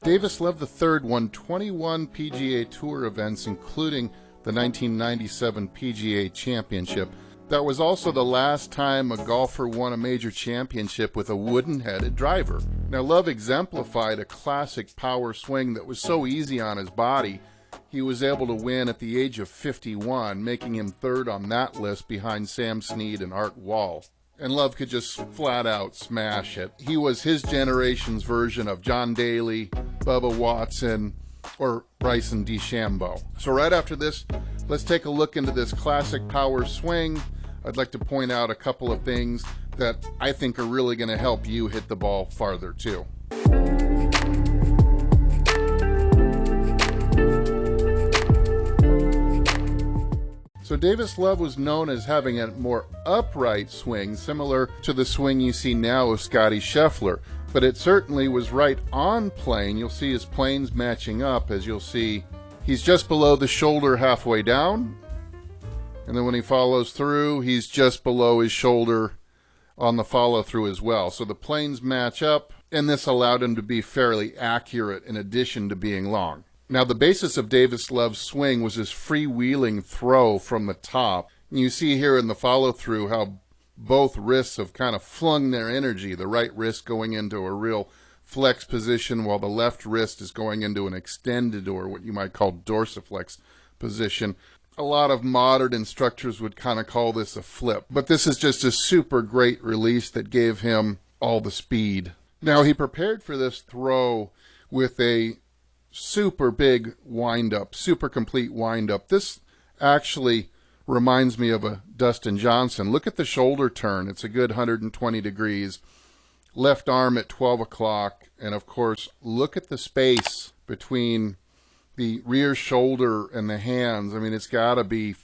Davis Love III won 21 PGA Tour events, including the 1997 PGA Championship. That was also the last time a golfer won a major championship with a wooden-headed driver. Now, Love exemplified a classic power swing that was so easy on his body, he was able to win at the age of 51, making him third on that list behind Sam Snead and Art Wall. And Love could just flat out smash it. He was his generation's version of John Daly, Bubba Watson, or Bryson DeChambeau. So right after this, let's take a look into this classic power swing. I'd like to point out a couple of things that I think are really going to help you hit the ball farther too. So Davis Love was known as having a more upright swing, similar to the swing you see now of Scotty Scheffler, but it certainly was right on plane. You'll see his planes matching up, as you'll see he's just below the shoulder halfway down, and then when he follows through, he's just below his shoulder on the follow through as well. So the planes match up, and this allowed him to be fairly accurate in addition to being long. Now, the basis of Davis Love's swing was his freewheeling throw from the top. And you see here in the follow-through how both wrists have kind of flung their energy, the right wrist going into a real flex position while the left wrist is going into an extended, or what you might call dorsiflex position. A lot of modern instructors would kind of call this a flip, but this is just a super great release that gave him all the speed. Now, he prepared for this throw with a super big wind-up, super complete wind-up. This actually reminds me of a Dustin Johnson. Look at the shoulder turn. It's a good 120 degrees. Left arm at 12 o'clock. And, of course, look at the space between the rear shoulder and the hands. I mean, it's got to be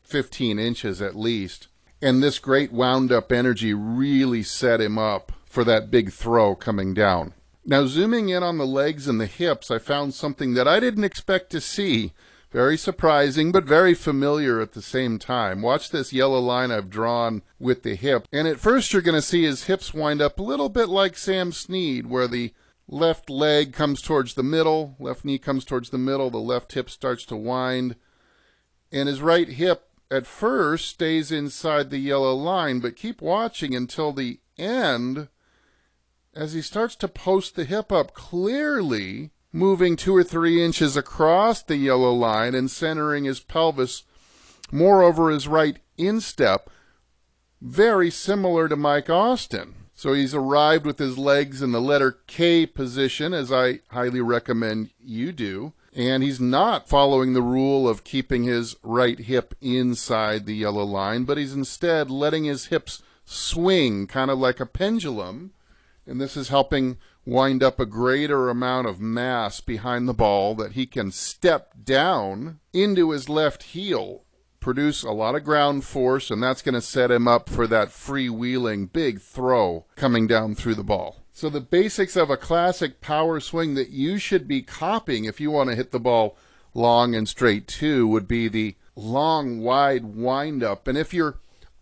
15 inches at least. And this great wound-up energy really set him up for that big throw coming down. Now, zooming in on the legs and the hips, I found something that I didn't expect to see. Very surprising, but very familiar at the same time. Watch this yellow line I've drawn with the hip. And at first, you're going to see his hips wind up a little bit like Sam Snead, where the left leg comes towards the middle, left knee comes towards the middle, the left hip starts to wind. And his right hip, at first, stays inside the yellow line, but keep watching until the end, as he starts to post the hip up clearly, moving 2 or 3 inches across the yellow line and centering his pelvis more over his right instep, very similar to Mike Austin. So he's arrived with his legs in the letter K position, as I highly recommend you do, and he's not following the rule of keeping his right hip inside the yellow line, but he's instead letting his hips swing, kind of like a pendulum. And this is helping wind up a greater amount of mass behind the ball that he can step down into his left heel, produce a lot of ground force, and that's going to set him up for that freewheeling big throw coming down through the ball. So the basics of a classic power swing that you should be copying if you want to hit the ball long and straight too would be the long, wide wind up. And if you're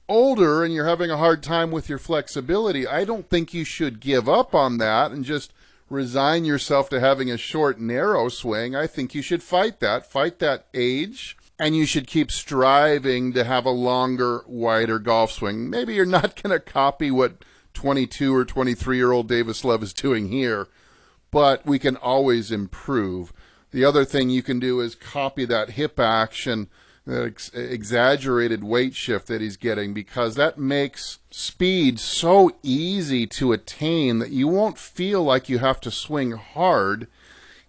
older and you're having a hard time with your flexibility, I don't think you should give up on that and just resign yourself to having a short, narrow swing. I think you should fight that age, and you should keep striving to have a longer, wider golf swing. Maybe you're not going to copy what 22 or 23-year-old Davis Love is doing here, but we can always improve. The other thing you can do is copy that hip action, that exaggerated weight shift that he's getting, because that makes speed so easy to attain that you won't feel like you have to swing hard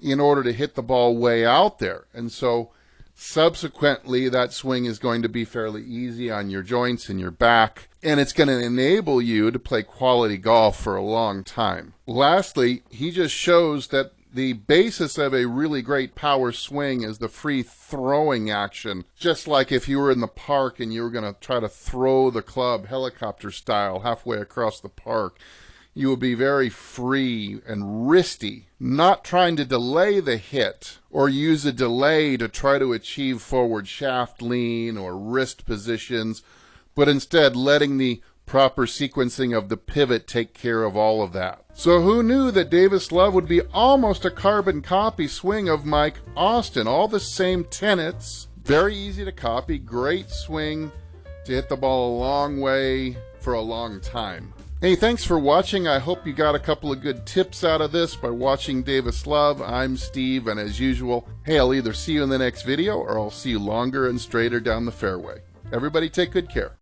in order to hit the ball way out there. And so subsequently, that swing is going to be fairly easy on your joints and your back, and it's going to enable you to play quality golf for a long time. Lastly, he just shows that the basis of a really great power swing is the free throwing action. Just like if you were in the park and you were going to try to throw the club helicopter style halfway across the park, you will be very free and wristy, not trying to delay the hit or use a delay to try to achieve forward shaft lean or wrist positions, but instead letting the proper sequencing of the pivot take care of all of that. So who knew that Davis Love would be almost a carbon copy swing of Mike Austin? All the same tenets, very easy to copy, great swing to hit the ball a long way for a long time. Hey, thanks for watching. I hope you got a couple of good tips out of this by watching Davis Love. I'm Steve, and as usual, hey, I'll either see you in the next video or I'll see you longer and straighter down the fairway. Everybody take good care.